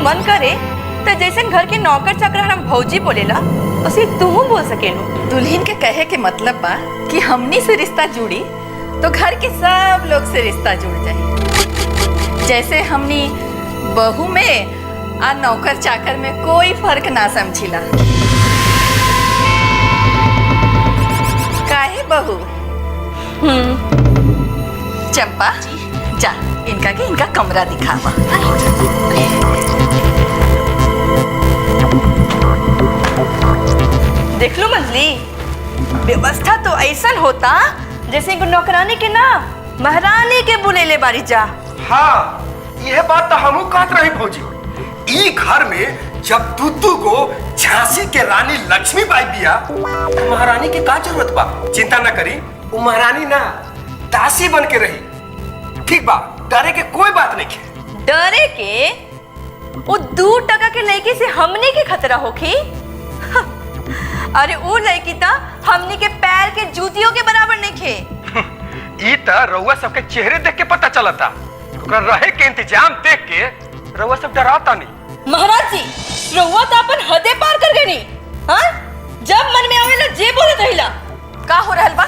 मन करे तो जैसे घर के नौकर चाकर हम भौजी बोलेला उसे तू बोल सकेलू। दुल्हन के कहे के मतलब बा कि हमनी से रिश्ता जुड़ी तो घर के सब लोग से रिश्ता जुड़ जाए। जैसे हमनी बहू में और नौकर चाकर में कोई फर्क ना समझिला। काहे बहू? चंपा जा इनका कमरा दिखावा। देख लो मंजली, व्यवस्था तो ऐसा होता जैसे नौकरानी के ना महारानी के बुलेले बारी जा। हाँ, यह बात तो हमू कहत रही भौजी। ई घर में जब दूतू को झांसी के रानी लक्ष्मीबाई बिया, महारानी की का जरूरत बा? चिंता न करी, वो महारानी ना दासी बन के रही। ठीक बा, डरे के कोई बात नहीं है। डरे के? वो 2 टका के लड़की से हमने के खतरा होखी? अरे वो लड़की ता हमने के पैर के जूतियों के बराबर नहीं खे। ई ता रउआ सबके चेहरे देख के पता चलता, ओकरा रहे के इंतजाम देख के रउआ सब डराता नहीं। महाराज जी, रउआ तो अपन हदे पार कर गई नी। हाँ? जब मन में आवेला जे बोलत रहिला। का हो रहल बा?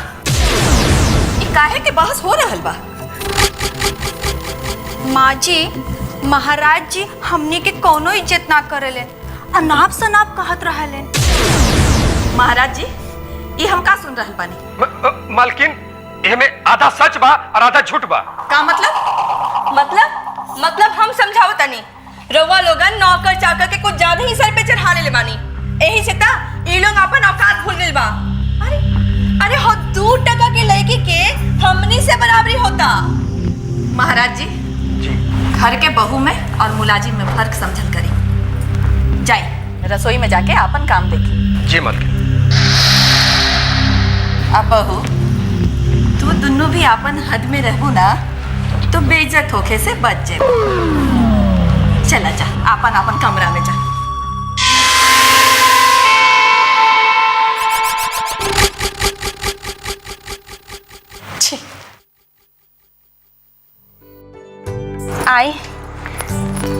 ई काहे के बहस हो रहल बा? माँ जी, महाराज जी हमने के कोनो इज्जत ना करेले, अनाप शनाप कहत रहले। महाराज जी, ये हम का सुन रहल बानी? मालकिन, एमे आधा सच बा और आधा झूठ बा। का मतलब हम समझाओ तनी। रउआ लोगन नौकर चाकर के कुछ ज्यादा ही सर पे चढ़ा ले बानी। यही से ता ई लोग अपन औकात भूल गइल बा। अरे हो 2 टका के लड़की के हमनी से बराबरी होता। महाराज जी, घर के बहू में और मुलाजिम में फर्क समझल करी। जाई रसोई में जाके अपन काम देखी। जी मालकिन। अब बहू, तू दोनों भी अपन हद में रहू ना तो बेइज्जत होके से बच जाए। चला जा अपन कमरा में जा।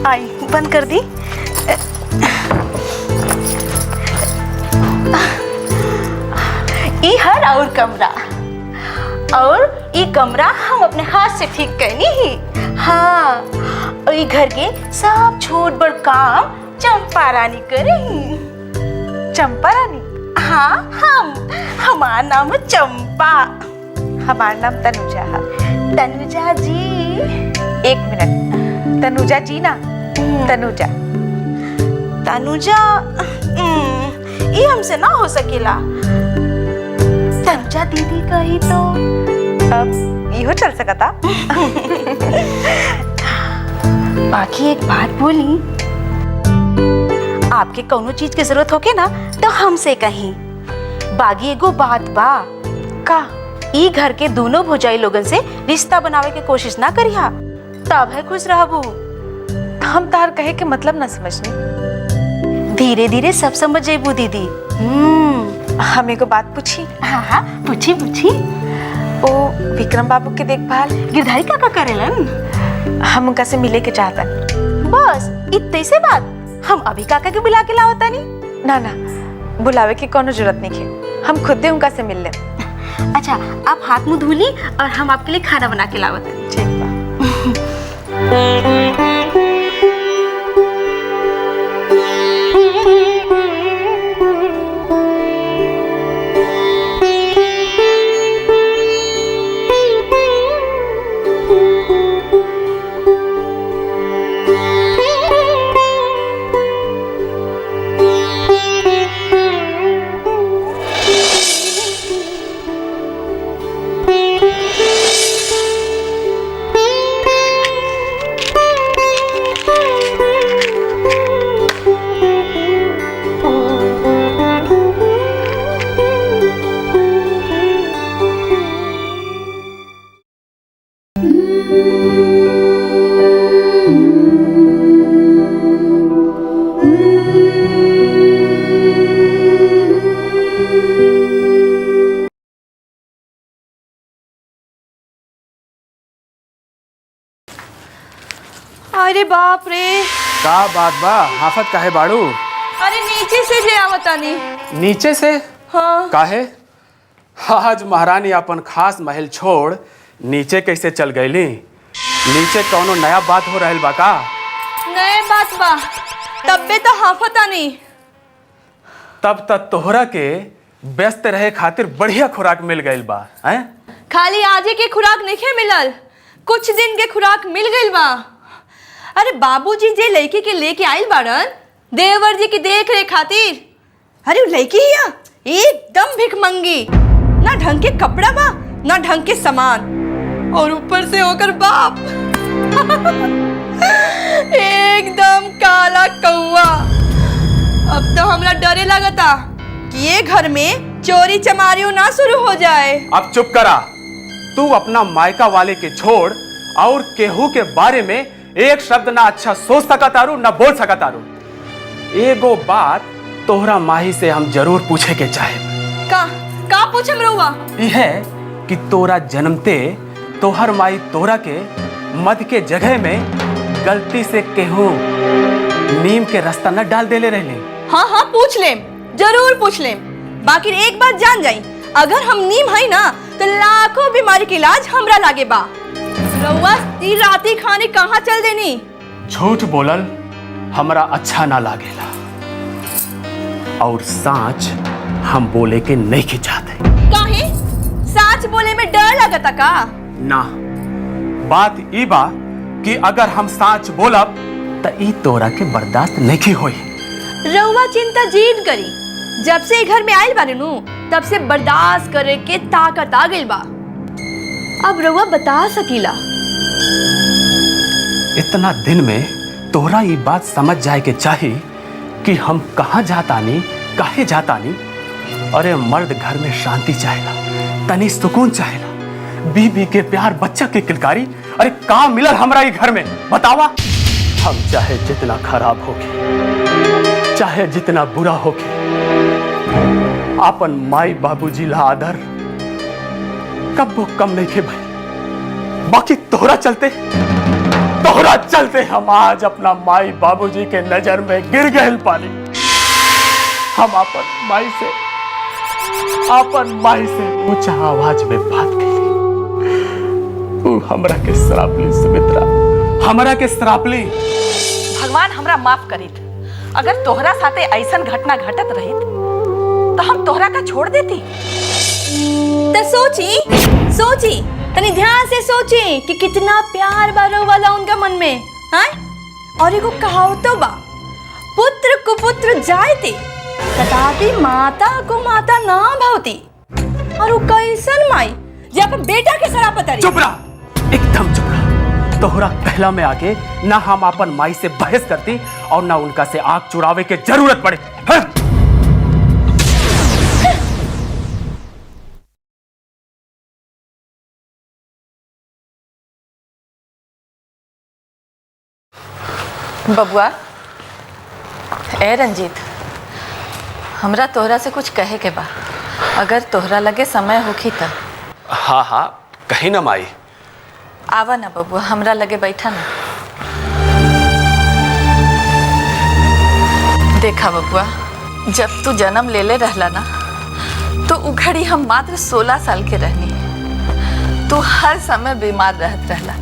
आई बंद कर दी। ई हर और कमरा, और ई कमरा हम अपने हाथ से ठीक करनी ही। हाँ, और ई घर के सब छोट बड़ काम चंपा रानी करें। चंपा रानी? हाँ, हमारा नाम है चंपा। हमारा नाम तनुजा है। तनुजा जी। 1 मिनट, तनुजा जी ना, तनुजा। ये हमसे ना हो सकेला। तनुजा दीदी कही तो अब ये हो चल सकता। बाकी एक बात बोली, आपके कौनो चीज की जरूरत होके ना तो हमसे कहीं। बागी एगो बात बा का, ई घर के दोनों भौजाई लोगन से रिश्ता बनावे के कोशिश ना करिया, तब है खुश रहबू। हम तार कहे के मतलब ना समझनी। धीरे धीरे सब समझ जेबू दीदी। हमें को बात पूछी। हाँ, पूछी। ओ विक्रम बाबू के देखभाल गिरधारी काका करेलन। हम उनका से मिले के चाहता। बस इतने से बात, हम अभी काका के बुला के लाओ तानी। ना, बुलावे की कोनो जरूरत नहीं है, हम खुद उनका से मिल ले। अच्छा, आप हाथ मुंह धुली और हम आपके लिए खाना बना के लावत हैं। ठीक बा। अरे बाप रे, का बात बा हाफत काहे बाड़ू? अरे नीचे से ले आवतानी। नीचे से? हाँ। काहे? आज महारानी अपन खास महल छोड़ नीचे कैसे चल गईली? नीचे कौनो नया बात हो रहल बा का? नए बात बा, तब्बे तो हाफतानी। तब तक तोहरा के व्यस्त रहे खातिर बढ़िया खुराक मिल गईल बा, हैं? खाली आजे के खुराक नहीं मिलल, कुछ दिन के खुराक मिल गईल बा। अरे बाबूजी जे लड़की के लेके आइल बाड़न देवर जी की देख रेख खातिर, अरे वो लड़की हिया एकदम भिखमंगी, ना ढंग के कपड़ा बा ना ढंग के सामान, और ऊपर से होकर बाप एकदम काला कौवा। अब तो हमरा डरे लगता कि ये घर में चोरी चमारियों ना शुरू हो जाए। अब चुप करा। तू अपना मायका वाले के छोड़ और केहू के बारे में एक शब्द ना अच्छा सोच सकतारू ना बोल सकतारू। एगो बात तोहरा माही से हम जरूर पूछे के चाहे। का पूछम रहुआ? यह कि तोरा जन्मते तोहर माई तोरा के मद के जगह में गलती से केहू नीम के रास्ता न डाल देले रहले? हाँ हाँ पूछ लेम, जरूर पूछ लेम। बाकी एक बात जान जाई, अगर हम नीम है ना तो लाखों बीमारी के इलाज हमरा लागे बा। रउआ ती राती खाने कहाँ चल देनी? झूठ बोलल हमरा अच्छा ना लागेला और साँच हम बोले के नहीं के चाहते। काहे? सच बोले में डर लगता का? ना, बात ई बा कि अगर हम साँच बोलब त ई तोरा के बर्दाश्त नहीं होई। रउआ चिंता जीत करी, जब से घर में आइल बारे नु तब से बर्दाश्त करे के ताकत आ गइल बा। अब रउआ बता सकीला। इतना दिन में तोरा ये बात समझ जाए के चाहिए कि हम कहाँ जातानी, काहे जातानी। अरे मर्द घर में शांति चाहेला, तनी सुकून चाहेला, बीबी के प्यार, बच्चा के किलकारी। अरे का मिलल हमरा ये घर में बतावा? हम चाहे जितना खराब होके, चाहे जितना बुरा होके, अपन माई बाबूजी ला आदर कब कम नहीं के भाई। बाकी तोहरा चलते हम आज अपना माई बाबूजी के नजर में गिर गए पानी। हम अपन माई से ऊंचा आवाज में बात करी। तू हमरा के श्रापली सुमित्रा, हमरा के श्रापली। भगवान हमरा माफ करित। अगर तोहरा साथे ऐसन घटना घटत रहित तो हम तोहरा का छोड़ देती। तो सोची तनी ध्यान से सोची कि कितना प्यार बारो वाला उनका मन में, हाँ? और एगो कहावतो बा, पुत्र कुपुत्र जायते कदापि माता को माता ना भावती। और वो कैसन माई जे अपन बेटा के शराब पतारी। चुप रहा, एकदम चुप रहा। तोहरा पहला में आके ना हम अपन माई से बहस करती और ना उनका से आग चुरावे के जरूरत पड़े। हाँ? बबुआ, ए रंजीत, हमरा तोहरा से कुछ कहे के बा, अगर तोहरा लगे समय होखी त। हाँ हाँ कहीं ना माई। आवा ना बबुआ, हमरा लगे बैठा ना। देखा बबुआ, जब तू जन्म लेले रहला ना तो उ घड़ी हम मात्र 16 साल के रहनी। तू हर समय बीमार रहत रहला।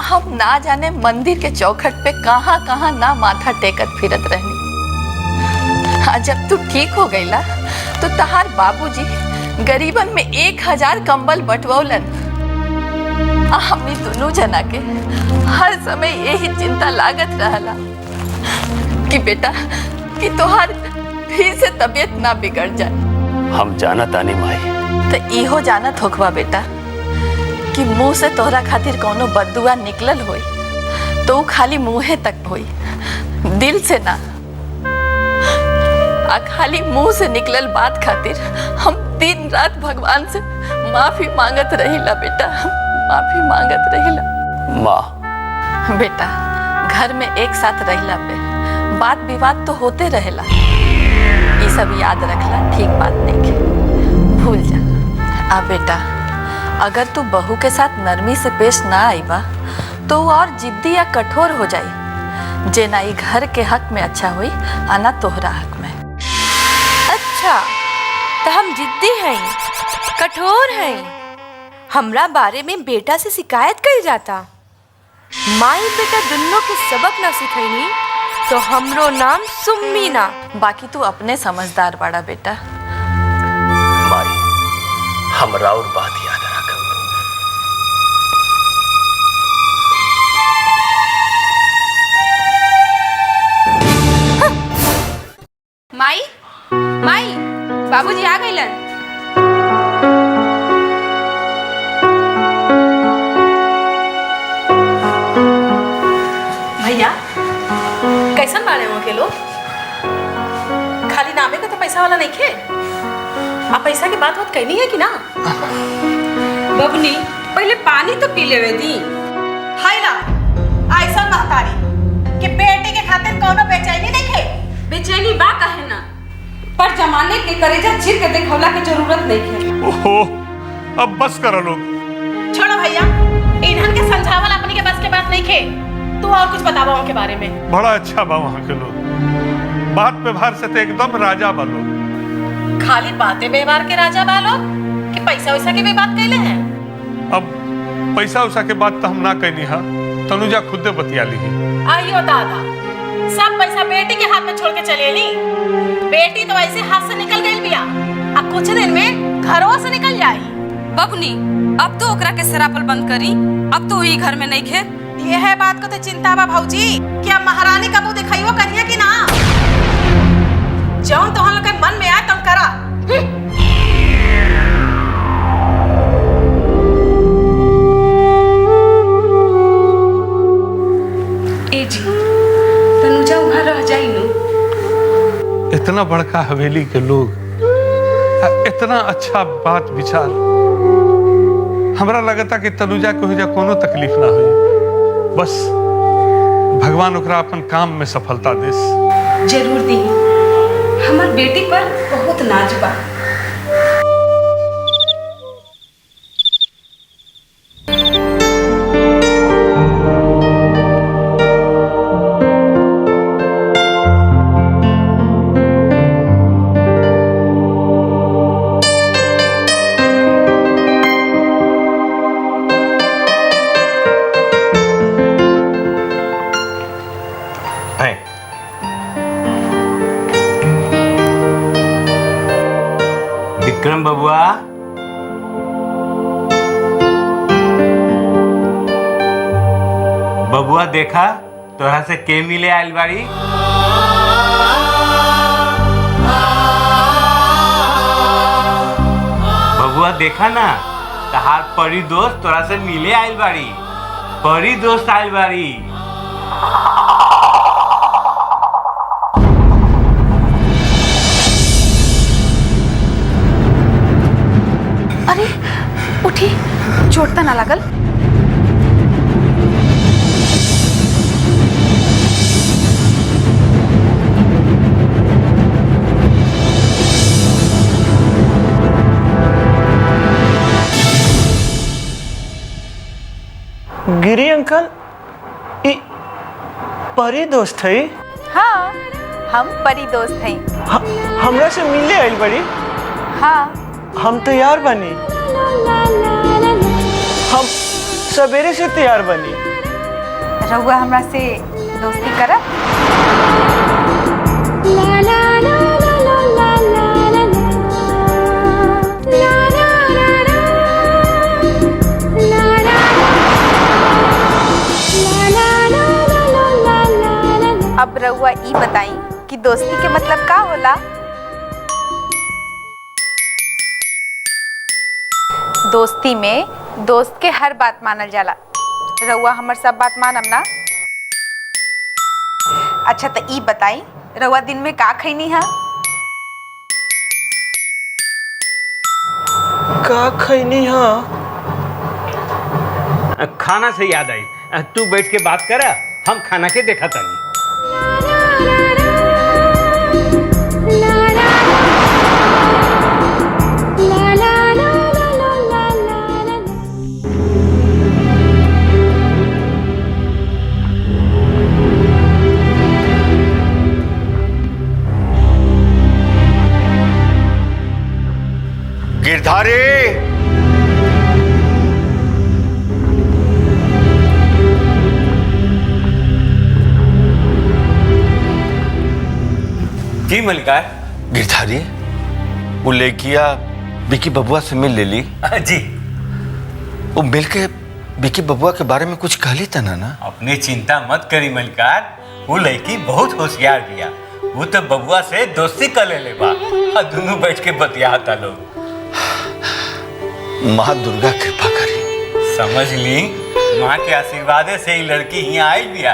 हम ना जाने मंदिर के चौखट पे कहाँ कहाँ ना माथा टेकत फिरत रहनी। जब तू ठीक हो गईला तो तहार बाबूजी गरीबन में 1000 कंबल बंटवौलन। हमनी दोनों जना के हर समय यही चिंता लागत रहला कि बेटा कि तोहार फिर से तबीयत ना बिगड़ जाए। हम जाना तानी माई। तो इहो जानत होखबा बेटा कि मुंह से तोहरा खातिर कोनो बददुआ निकलल होई तो खाली मुंहे तक होई, दिल से ना। खाली मुंह से निकलल बात खातिर हम दिन रात भगवान से माफी मांगत रहिला बेटा, माफी मांगत रहिला। माँ बेटा, घर में एक साथ रहिला पे बात विवाद तो होते रहेला, ये सब याद रखला, ठीक बात नहीं के भूल जा। बेटा, अगर तू बहू के साथ नरमी से पेश ना आई बा तो वो और जिद्दी या कठोर हो जाई। जे ना ई घर के हक में अच्छा हुई आना तोहरा हक में। अच्छा, तो हम जिद्दी हैं, कठोर हैं। हमरा बारे में बेटा से शिकायत कर जाता। माई बेटा दोनों के सबक ना सिखैनी तो हमरो नाम सुम्मी ना। बाकी तू अपने समझदार बड़ा बेटा। माई, हमरा और बात याद रखब। माई, माई, बाबूजी आ गइलन। भैया, कैसन बाड़े वहाँ के लोग? खाली नामे का तो पैसा वाला नहीं खे। आप पैसा की बात कहनी है कि ना? बबनी, पहले पानी तो पी लेवे दी। हाय ना, ऐसा महतारी कि बेटे के खातिर कोनो बेचैनी नहीं खे। बेचैनी बा कहे ना, पर जमाने के करेजा चीर के देखौला के जरूरत नहीं खे। ओहो, अब बस करो लोग। छोड़ो भैया, इन्हन के समझावल अपनी के बस के बात नहीं खे। तू और कुछ बतावा उनके बारे में। बड़ा अच्छा बा वहाँ के लोग, बात व्यवहार से तो एकदम राजा बा लोग। खाली बातें व्यवहार के राजा बा लोग कि पैसा वैसा की भी बात कैले हैं? अब पैसा उसा के बात तो हम ना कहनी हा, तनुजा खुदे बतिया ली। आइयो दादा, सब पैसा बेटी के हाथ में छोड़ के चले नी। बेटी तो ऐसे हाथ से निकल गई बिया, अब कुछ दिन में घरों से निकल जाई। बबनी, अब तो ओकरा के सरापल बंद करी। अब तो वही घर में नहीं खे। ये है बात को तो चिंता बा भौजी कि अब महारानी का मुंह दिखाइयो करिए कि ना। जौन तो हम लोग के मन में आए तुम करा। ए जी, तनुजा वहां रह जाई नु। इतना बड़का हवेली के लोग, इतना अच्छा बात विचार, हमरा लगता कि तनुजा को हो जा कोनो तकलीफ ना हुई। बस भगवान ओकरा अपन काम में सफलता देस। जरूर दी, हमार बेटी पर बहुत नाज बा। विक्रम बबुआ, बबुआ देखा तोरा से के मिले आइल बाड़ी। बबुआ देखा ना, तहार परी दोस्त तोरा से मिले आइल बाड़ी। परी दोस्त आइल बाड़ी। अरे उठी, चोट तो ना लगल? गिरी अंकल, ई परी दोस्त है? हाँ, हम परी दोस्त हैं। हमरा से मिले आइल बड़ी? हाँ, हम तैयार बनी। हम सवेरे से तैयार बनी। रहुआ हमरा से दोस्ती करब? अब रहुआ ई बताई कि दोस्ती के मतलब का होला? दोस्ती में दोस्त के हर बात मानल जाला। रहुआ हमर सब बात मानब ना? अच्छा तो ई बताई, रहुआ दिन में का खैनी है? का खैनी हा? खाना से याद आई, तू बैठ के बात कर, हम खाना के देखा तानी। गिरधारी, जी मलिकार। गिरधारी, वो लड़किया बिकी बबुआ से मिल ले ली। जी। वो मिल के बिकी बबुआ के बारे में कुछ कहली था ना? अपनी चिंता मत करी मलिकार, वो लड़की बहुत होशियार बिया। वो तो बबुआ से दोस्ती कर ले बा और दोनों बैठ के बतियाता लोग। माँ दुर्गा कृपा करी। समझ ली, माँ के आशीर्वाद से ही लड़की यहाँ आई बिया।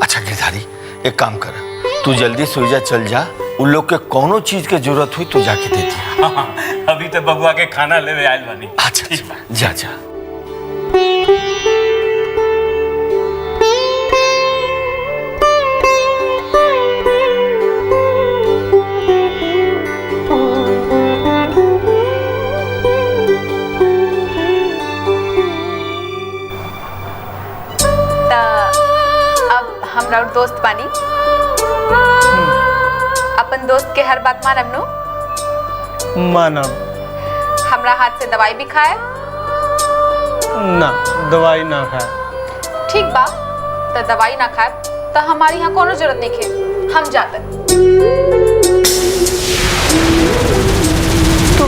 अच्छा गिरधारी, एक काम कर, तू जल्दी सोजा चल जा। उन लोग के कोनो चीज के जरूरत हुई तो जाके दे दिया। हाँ, अभी तो बबुआ के खाना लेवे आयल बानी। अच्छा जा जा। अब हमरा और दोस्त बानी, अपन दोस्त के हर बात मानब नु? मानब। हमरा हाथ से दवाई भी खाए? ना, दवाई ना खाए। ठीक बा, तो दवाई ना खाए तो हमारी यहाँ कोनो जरूरत नहीं है, हम जाते। तो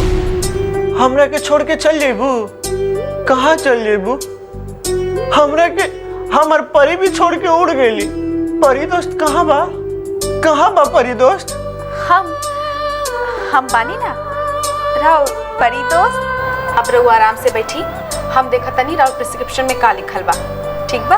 हमरा के छोड़ के चल जेबू? कहाँ चल जेबू? हमरा के हमार परी भी छोड़ के उड़ गई। परी दोस्त कहाँ बा? कहाँ बा परी दोस्त? हम बानी ना राव परी दोस्त। अब रहो आराम से बैठी, हम देखा तनी राव प्रिस्क्रिप्शन में का लिखल बा। ठीक बा?